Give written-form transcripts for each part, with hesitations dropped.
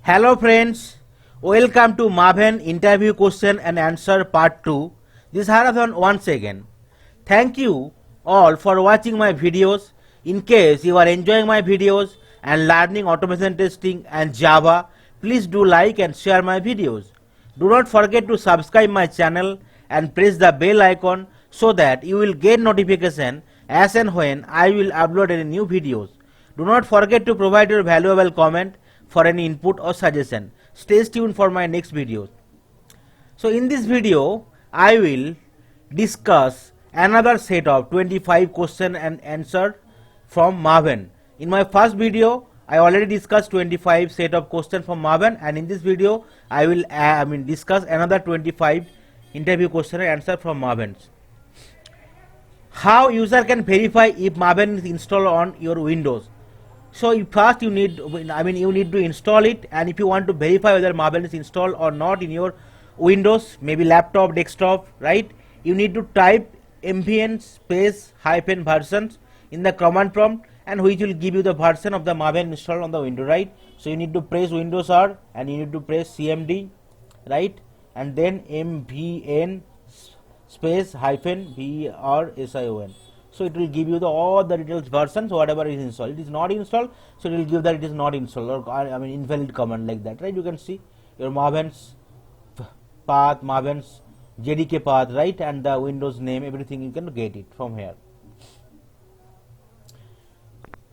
Hello friends, welcome to Maven interview question and answer part 2. This is Harathon once again. Thank you all for watching my videos. In case you are enjoying my videos and learning automation testing and Java, please do like and share my videos. Do not forget to subscribe my channel and press the bell icon so that you will get notification as and when I will upload any new videos. Do not forget to provide your valuable comment for any input or suggestion. Stay tuned for my next videos. So in this video, I will discuss another set of 25 question and answer from Maven. In my first video, I already discussed 25 set of questions from Maven, and in this video, I will discuss another 25 interview question and answer from Maven. How user can verify if Maven is installed on your Windows? So first you need to install it, and if you want to verify whether Maven is installed or not in your Windows, maybe laptop, desktop, right? You need to type mvn space hyphen versions in the command prompt, and which will give you the version of the Maven installed on the window, right? So you need to press Windows R and you need to press CMD, right? And then mvn space hyphen version. So it will give you all the details versions whatever is installed. It is not installed, so it will give that it is not installed, or invalid command like that, right? You can see your Maven's path, Maven's JDK path, right, and the Windows name, everything you can get it from here.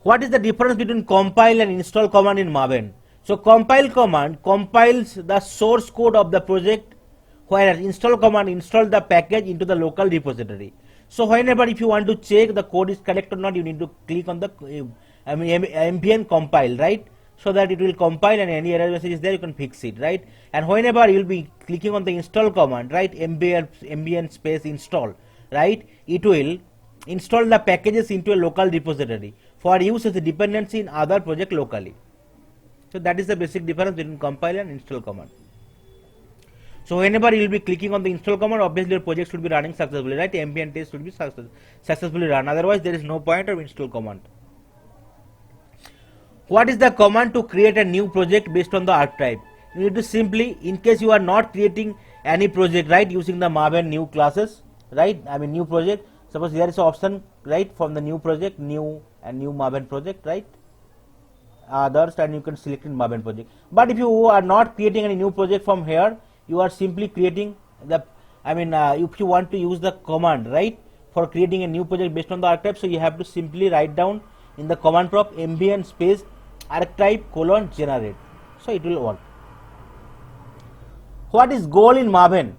What is the difference between compile and install command in Maven? So compile command compiles the source code of the project, whereas install command installs the package into the local repository. So whenever if you want to check the code is correct or not, you need to click on the mvn compile, right? So that it will compile, and any error message is there, you can fix it, right? And whenever you will be clicking on the install command, right, mvn space install, right, it will install the packages into a local repository for use as a dependency in other project locally. So that is the basic difference between compile and install command. So whenever you will be clicking on the install command, obviously your project should be running successfully, right? Ambient test should be successfully run. Otherwise, there is no point of install command. What is the command to create a new project based on the archetype? You need to simply, in case you are not creating any project, right, using the Maven new classes, right? New project. Suppose there is an option, right, from the new project, new Maven project, right? Others, and you can select in Maven project. But if you are not creating any new project from here, you are simply creating the, if you want to use the command, right, for creating a new project based on the archetype, so you have to simply write down in the command prompt mvn space archetype : generate. So it will work. What is goal in Maven?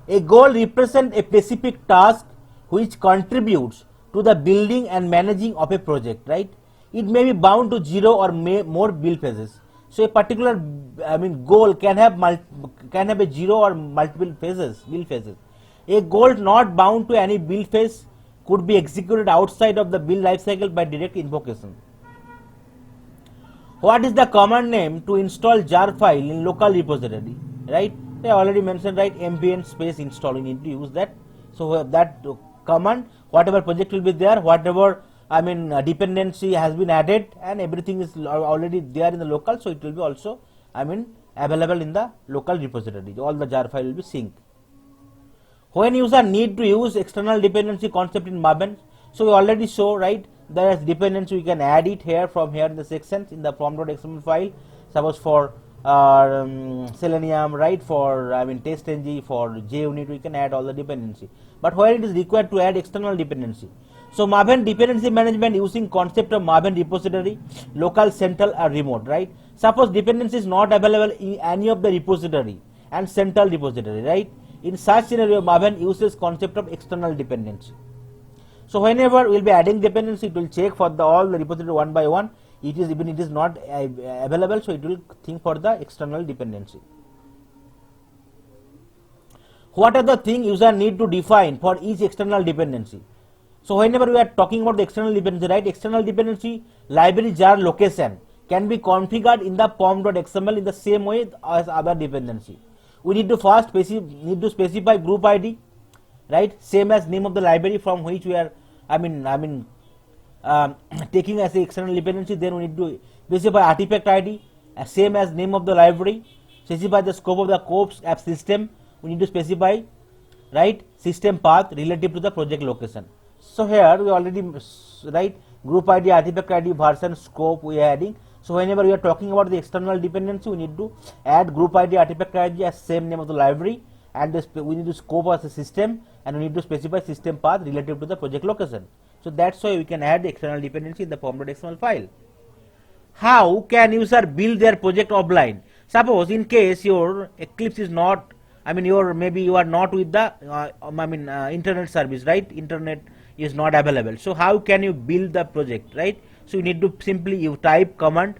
A goal represents a specific task which contributes to the building and managing of a project, right? It may be bound to 0 or more build phases. So a particular goal can have a 0 or multiple build phases. A goal not bound to any build phase could be executed outside of the build lifecycle by direct invocation. What is the command name to install jar file in local repository? Right? I already mentioned, right, mvn space install. You need to use that. So that command, whatever project will be there, whatever dependency has been added, and everything is already there in the local, so it will be also available in the local repository. All the jar file will be synced. When user need to use external dependency concept in Maven, so we already show, right, there is dependency, we can add it here from here in the sections in the pom.xml file. Suppose for Selenium, right, for TestNG, for JUnit, we can add all the dependency. But where it is required to add external dependency, so Maven dependency management using concept of Maven repository, local, central, or remote, right? Suppose dependency is not available in any of the repository and central repository, right? In such scenario, Maven uses concept of external dependency. So whenever we will be adding dependency, it will check for all the repository one by one. It is not available, so it will think for the external dependency. What are the things user need to define for each external dependency? So whenever we are talking about the external dependency, right, external dependency library jar location can be configured in the pom.xml in the same way as other dependency. We need to first specify group ID, right, same as name of the library from which we are taking as a external dependency. Then we need to specify artifact ID, same as name of the library. Specify the scope of the COPS app system. We need to specify, right, system path relative to the project location. So here we already write group ID, artifact ID, version, scope we are adding. So whenever we are talking about the external dependency, we need to add group ID, artifact ID as same name of the library, and we need to scope as a system, and we need to specify system path relative to the project location. So that's why we can add the external dependency in the pom.xml file. How can user build their project offline? Suppose in case your Eclipse is not, maybe you are not with the internet service, right? Internet is not available. So how can you build the project, right? So you need to simply you type command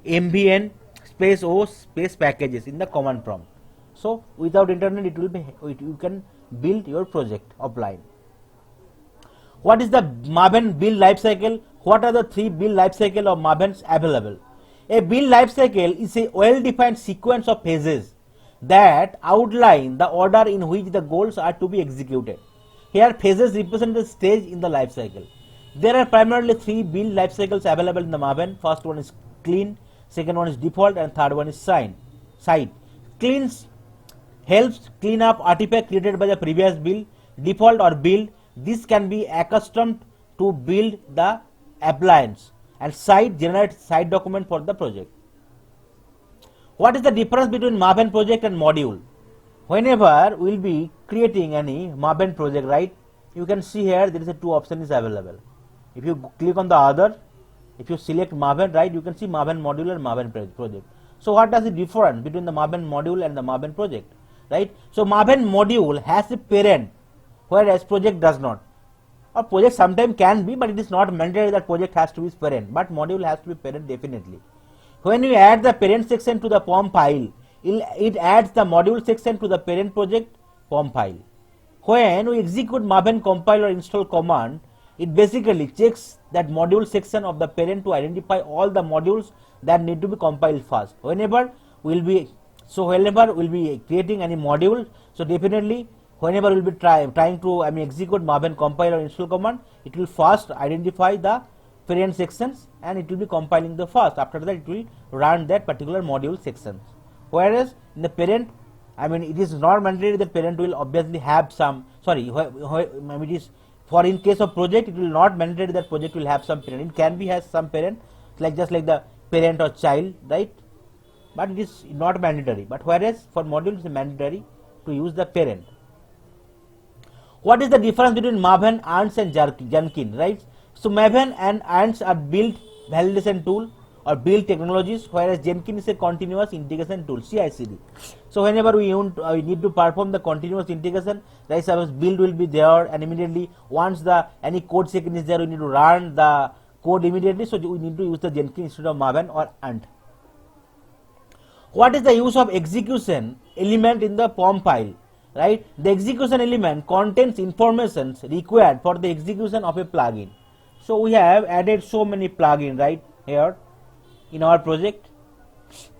mvn space o space packages in the command prompt. So without internet you can build your project offline. What is the Maven build lifecycle? What are the 3 build lifecycle of Mavens available? A build lifecycle is a well-defined sequence of phases that outline the order in which the goals are to be executed. Here phases represent the stage in the lifecycle. There are primarily 3 build lifecycles available in the Maven. First one is clean, second one is default, and third one is site. Clean helps clean up artifact created by the previous build. Default or build, this can be accustomed to build the appliance, and site generates site document for the project. What is the difference between Maven project and module? Whenever we will be creating any Maven project, right, you can see here there is a 2 options available. If you click on the other, if you select Maven, right, you can see Maven module and Maven project. So what is the difference between the Maven module and the Maven project, right? So Maven module has a parent, whereas project does not. Or project sometimes can be, but it is not mandatory that project has to be parent, but module has to be parent definitely. When you add the parent section to the POM file, it adds the module section to the parent project POM file. When we execute Maven compile or install command, it basically checks that module section of the parent to identify all the modules that need to be compiled first. Whenever we'll be creating any module, so definitely whenever we'll be trying to execute Maven compile or install command, it will first identify the parent sections and it will be compiling the first. After that, it will run that particular module sections. Whereas in the parent, it is not mandatory that parent will obviously have some. It is for in case of project, it will not mandatory that project will have some parent. It can be has some parent, just like the parent or child, right? But it is not mandatory. But whereas for module, it is mandatory to use the parent. What is the difference between Maven, Ants and Jenkins, right? So Maven and Ants are build validation tool or build technologies, whereas Jenkins is a continuous integration tool, CI/CD. So whenever we need to perform the continuous integration, right, suppose build will be there, and immediately once any code sequence is there, we need to run the code immediately. So we need to use the Jenkins instead of Maven or Ant. What is the use of execution element in the POM file? Right, the execution element contains information required for the execution of a plugin. So we have added so many plugins right here in our project,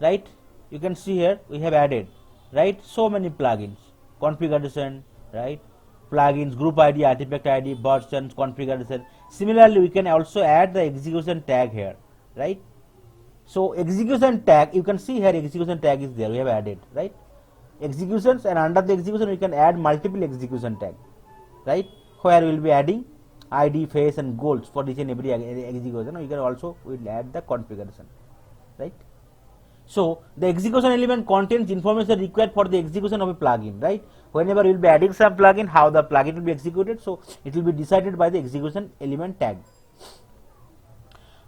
right? You can see here we have added, right, so many plugins, configuration, right, plugins, group ID, artifact ID, versions, configuration. Similarly, we can also add the execution tag here, right? So execution tag, you can see here execution tag is there, we have added, right? Executions, and under the execution we can add multiple execution tag, right, where we will be adding ID, face and goals for each and every execution. We can also add the configuration, right? So the execution element contains information required for the execution of a plugin, right? Whenever we will be adding some plugin, how the plugin will be executed, so it will be decided by the execution element tag.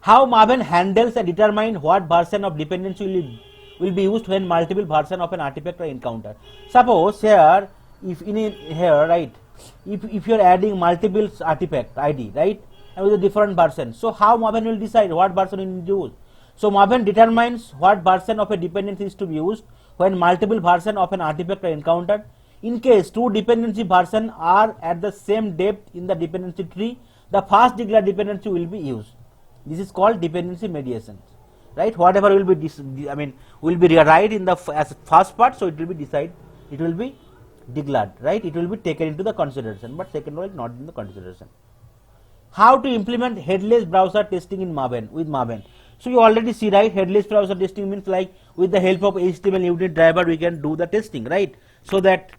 How Maven handles and determine what version of dependency will be used when multiple version of an artifact are encountered. Suppose here, right, if you are adding multiple artifact ID, right, and with a different version, so how Maven will decide what version you need to use? So Maven determines what version of a dependency is to be used when multiple version of an artifact are encountered. In case 2 dependency version are at the same depth in the dependency tree, the first declared dependency will be used. This is called dependency mediation. Right, whatever will be will be rewrite in the as first part, so it will be declared, right, it will be taken into the consideration, but second one is not in the consideration. How to implement headless browser testing in Maven with Maven? So you already see, right, headless browser testing means like with the help of HTML unit driver we can do the testing, right? So that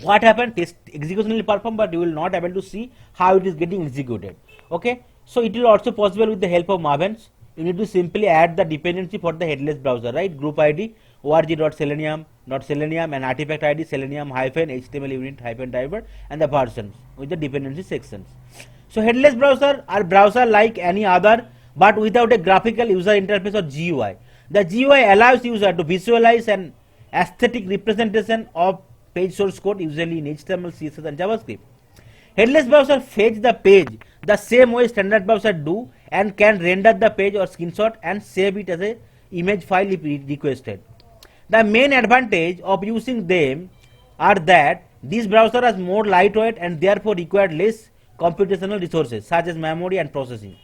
what happened, test execution will perform, but you will not able to see how it is getting executed. Okay, so it will also possible with the help of Mavens. You need to simply add the dependency for the headless browser, right? Group ID org.selenium and artifact ID selenium hyphen HTML unit hyphen driver and the versions with the dependency sections. So headless browser are browser like any other but without a graphical user interface or GUI. The GUI allows user to visualize an aesthetic representation of page source code, usually in HTML, CSS and JavaScript. Headless browser fetch the page the same way standard browser do and can render the page or screenshot and save it as a image file if requested. The main advantage of using them are that these browsers are more lightweight and therefore require less computational resources such as memory and processing.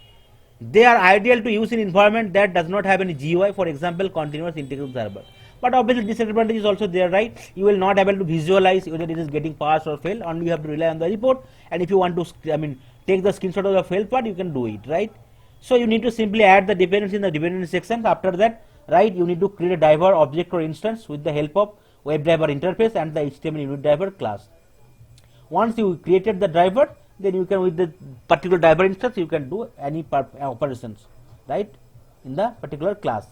They are ideal to use in environment that does not have any GUI, for example continuous integral server. But obviously disadvantage is also there, right? You will not able to visualize whether it is getting passed or failed, only you have to rely on the report, and if you want to take the screenshot of the failed part, you can do it, right? So you need to simply add the dependency in the dependency section. After that, right, you need to create a driver object or instance with the help of WebDriver interface and the HTML unit driver class. Once you created the driver, then you can with the particular driver instance you can do any operations, right, in the particular class.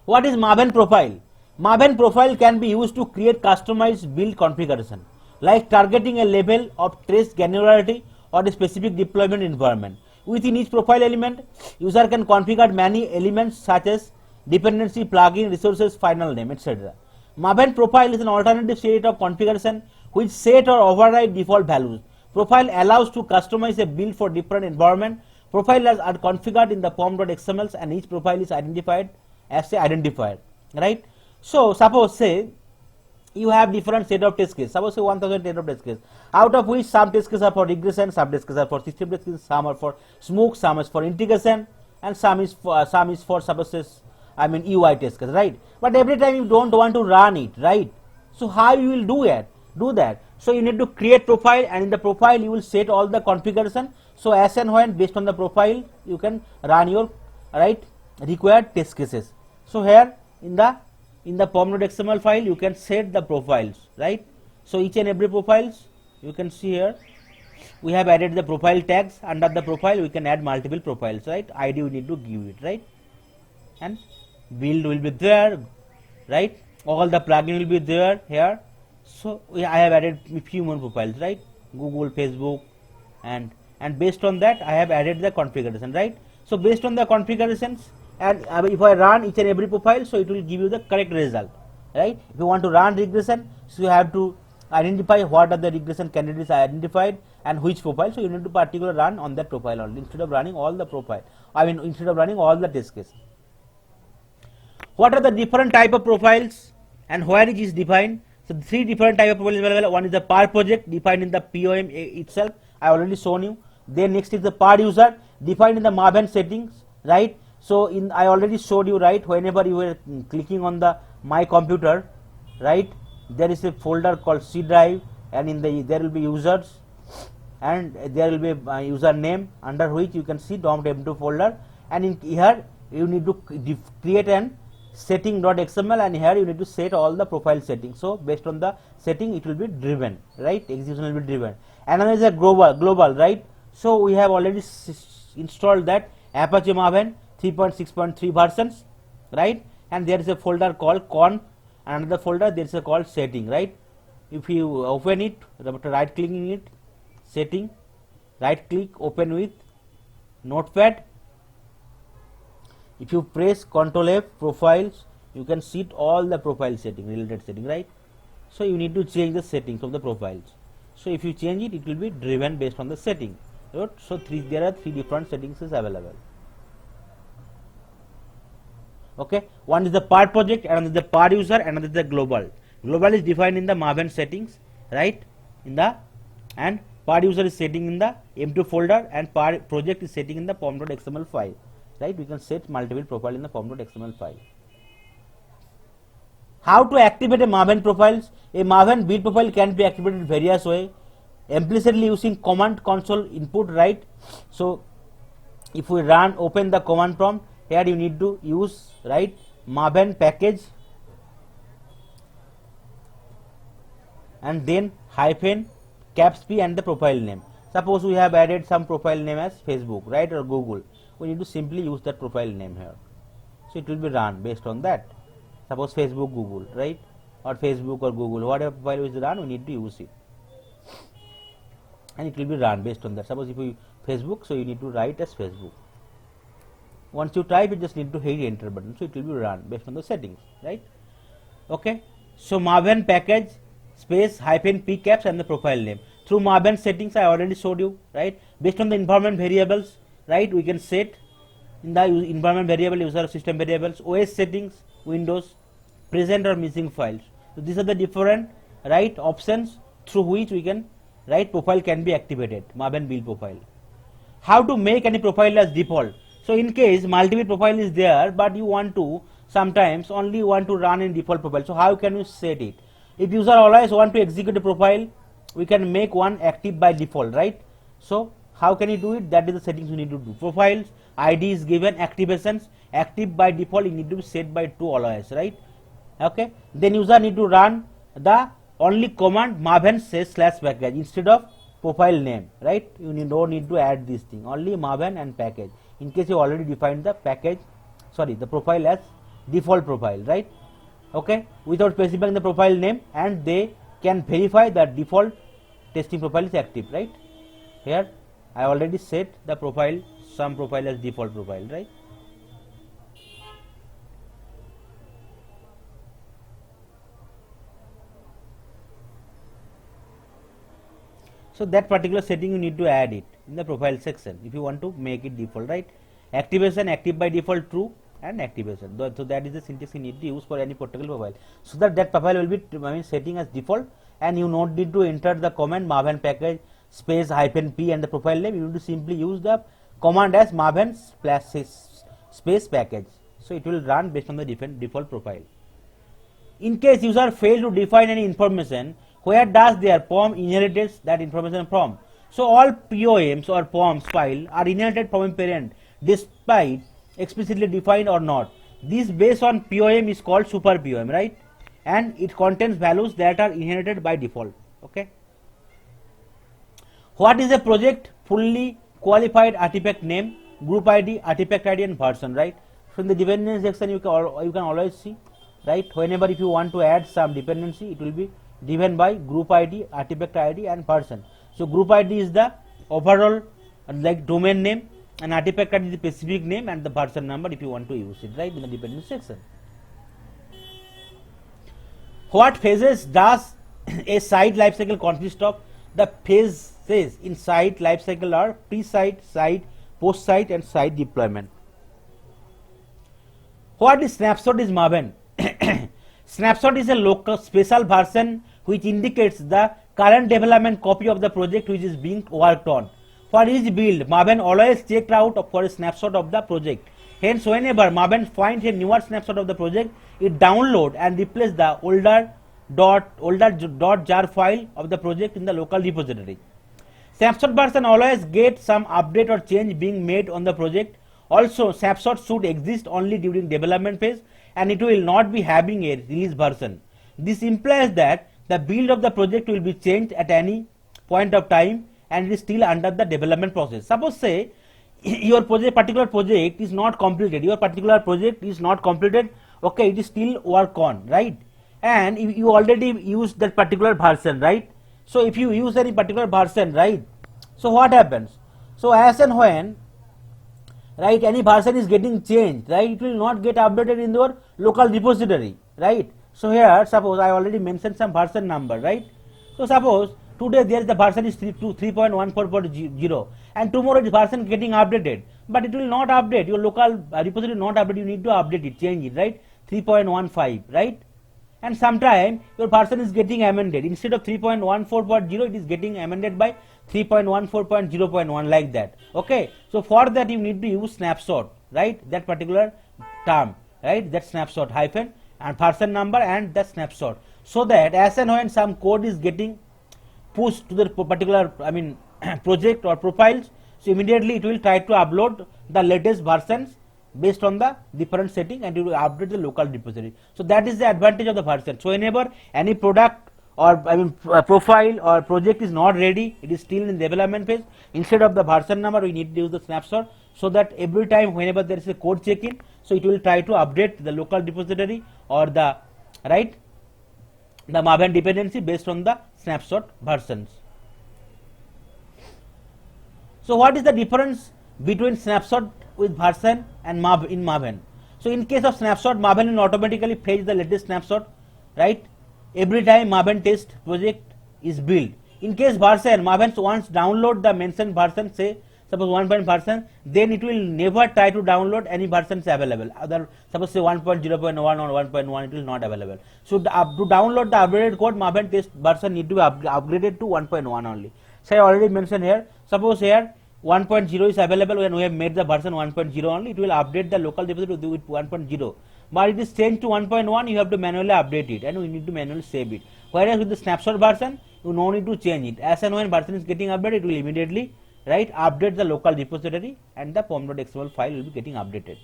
What is Maven profile? Maven profile can be used to create customized build configuration, like targeting a level of trace granularity or a specific deployment environment. Within each profile element, user can configure many elements such as dependency, plugin, resources, final name, etc. Maven profile is an alternative set of configuration which set or override default values. Profile allows to customize a build for different environment. Profiles are configured in the pom.xml and each profile is identified as a identifier, right? So suppose say you have different set of test cases. Suppose say 1000 set of test cases, out of which some test cases are for regression, some test cases are for system test cases, some are for smoke, some is for integration, and some is for suppose UI test case, right? But every time you don't want to run it, right? So how you will do that? So you need to create profile, and in the profile you will set all the configuration. So as and when based on the profile you can run your required test cases. So here in the pom.xml file you can set the profiles, right? So each and every profiles you can see here we have added the profile tags. Under the profile we can add multiple profiles, right? ID we need to give it, right? And build will be there, right? All the plugin will be there here. So I have added a few more profiles, right? Google, Facebook, and based on that I have added the configuration, right? So based on the configurations, and if I run each and every profile, so it will give you the correct result, right? If you want to run regression, so you have to identify what are the regression candidates identified and which profile. So you need to particularly run on that profile only instead of running all the profile. Instead of running all the test case. What are the different type of profiles and where it is defined? So the three different type of profiles available. One is the per project defined in the POM itself. I already shown you. Then next is the per user defined in the Maven settings, right? So I already showed you, right? Whenever you were clicking on the my computer, right? There is a folder called C drive, and there will be users, and there will be a username under which you can see .m2 folder, and in here you need to create an setting.xml, and here you need to set all the profile settings. So based on the setting it will be driven, right? Execution will be driven. Another is a global, right? So we have already installed that Apache Maven 3.6.3 versions, right? And there is a folder called conf, and another folder there is a called setting, right? If you open it, right clicking it, setting, right click, open with notepad. If you press Ctrl F, profiles, you can see all the profile setting, related setting, right? So you need to change the settings of the profiles. So if you change it, it will be driven based on the setting. Right? So there are three different settings is available. Okay, one is the per project, another is the per user, another is the global. Global is defined in the Maven settings, right? And per user is setting in the M2 folder, and per project is setting in the pom.xml file. Right, we can set multiple profile in the pom.xml file. How to activate a Maven profiles? A Maven build profile can be activated in various ways. Implicitly using command console input, right? So if we run, open the command prompt, here you need to use, right, maven package and then hyphen caps p and the profile name. Suppose we have added some profile name as Facebook, right, or Google, we need to simply use that profile name here. So it will be run based on that. Suppose Facebook Google, right, or Facebook or Google, whatever profile is run, we need to use it, and it will be run based on that. Suppose if you Facebook, so you need to write as Facebook. Once you type, you just need to hit enter button, so it will be run based on the settings, right? Okay, so maven package space hyphen p caps and the profile name. Through maven settings I already showed you, right, based on the environment variables, right, we can set in the environment variable user system variables, OS settings, Windows, present or missing files. So these are the different, right, options through which we can, right, profile can be activated, maven build profile. How to make any profile as default? So in case multiple profile is there, but you want to sometimes only want to run in default profile, so how can you set it? If user always want to execute a profile, we can make one active by default, right? So how can you do it? That is the settings you need to do. Profiles ID is given, activations active by default, it need to be set by true always, right? Okay, then user need to run the only command maven / package instead of profile name, right? You don't need to add this thing, only maven and package, in case you already defined the package, sorry, the profile as default profile, right? Okay, without specifying the profile name, and they can verify that default testing profile is active, right? Here I already set the profile, some profile as default profile, right? So that particular setting you need to add it in the profile section if you want to make it default, right? Activation active by default true and activation. So that is the syntax you need to use for any particular profile, so that that profile will be setting as default, and you not need to enter the command maven package space hyphen p and the profile name. You need to simply use the command as maven space package, so it will run based on the default profile. In case user fail to define any information, where does their POM inherits that information from? So all POMs or POMs file are inherited from a parent despite explicitly defined or not. This based on POM is called super POM, right? And it contains values that are inherited by default. Okay. What is a project? Fully qualified artifact name, group ID, artifact ID and version, right? So in the dependency section you can always see, right, whenever if you want to add some dependency, it will be driven by group ID, artifact ID and version. So group ID is the overall like domain name, and artifact ID is the specific name, and the version number if you want to use it, right, in the dependency section. What phases does a site lifecycle consist of? The phases in site lifecycle are pre-site, site, post-site and site deployment. What is snapshot is maven? Snapshot is a local special version which indicates the current development copy of the project which is being worked on. For each build, maven always checked out for a snapshot of the project. Hence, whenever maven finds a newer snapshot of the project, it download and replace the older .jar file of the project in the local repository. Snapshot version always get some update or change being made on the project. Also, snapshot should exist only during development phase, and it will not be having a release version. This implies that the build of the project will be changed at any point of time and it is still under the development process. Suppose say your particular project is not completed, okay, it is still work on, right, and you already used that particular version, right? So if you use any particular version, right, so what happens? So as and when, right, any version is getting changed, right, it will not get updated in your local repository, right? So here suppose I already mentioned some version number, right? So suppose today there is the version is 3.14.0 and tomorrow the version getting updated, but it will not update, your local repository not update, you need to update it, change it, right, 3.15, right? And sometime your version is getting amended, instead of 3.14.0 it is getting amended by 3.14.0.1 like that. Okay, so for that you need to use snapshot, right, that particular term, right, that snapshot hyphen and version number and the snapshot, so that as and when some code is getting pushed to the particular project or profiles, So immediately it will try to upload the latest versions based on the different setting, and it will update the local repository. So that is the advantage of the version. So whenever any product or profile or project is not ready, it is still in development phase, instead of the version number we need to use the snapshot, so that every time whenever there is a code check-in, so it will try to update the local repository or the the Maven dependency based on the snapshot versions. So what is the difference between snapshot with version and in Maven? So in case of snapshot, Maven will automatically fetch the latest snapshot, right? Every time Maven test project is built. In case version, Maven once download the mentioned version, say suppose 1 version, then it will never try to download any versions available. Other suppose say 1.0.1 or 1.1, it is not available. So to download the updated code, Maven test version need to be upgraded to 1.1 only. So I already mentioned here. Suppose here 1.0 is available when we have made the version 1.0 only, it will update the local repository to do it 1.0. But it is changed to 1.1, you have to manually update it and we need to manually save it. Whereas with the snapshot version, you no need to change it. As and when version is getting updated, it will immediately update the local repository and the pom.xml file will be getting updated.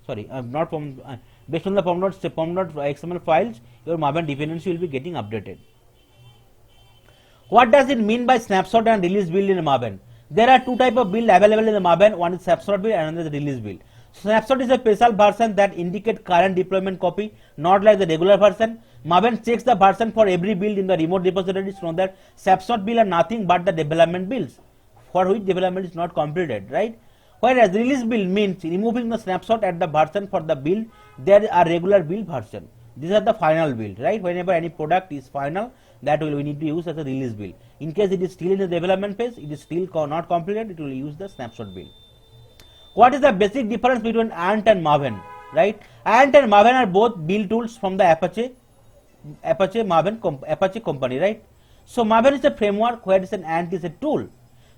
Sorry, not pom, based on the pom.xml files, your Maven dependency will be getting updated. What does it mean by snapshot and release build in Maven? There are two types of build available in the Maven. One is snapshot build and another is release build. Snapshot is a special version that indicate current deployment copy, not like the regular version. Maven checks the version for every build in the remote repositories, so that snapshot build are nothing but the development builds for which development is not completed, right? Whereas release build means removing the snapshot at the version for the build, there are regular build version. These are the final build, right? Whenever any product is final, that we need to use as a release build. In case it is still in the development phase, it is still not completed, it will use the snapshot build. What is the basic difference between Ant and Maven, right? Ant and Maven are both build tools from the Apache company, right? So Maven is a framework, whereas an Ant is a tool.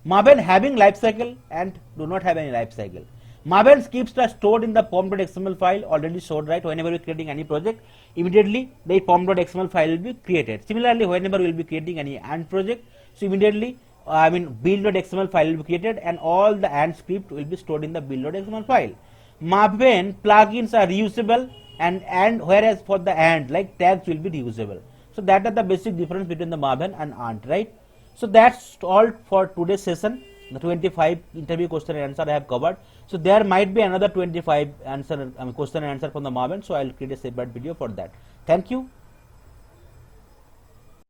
Maven having lifecycle and do not have any lifecycle. Maven scripts are stored in the pom.xml file already stored, right? Whenever you are creating any project, immediately the pom.xml file will be created. Similarly, whenever we will be creating any Ant project, so immediately build.xml file will be created and all the Ant script will be stored in the build.xml file. Maven plugins are reusable and whereas for the Ant, like tags will be reusable. So that are the basic difference between the Maven and Ant, right? So that's all for today's session. The 25 interview question and answer I have covered. So there might be another 25 question and answer from the Maven. So I will create a separate video for that. Thank you.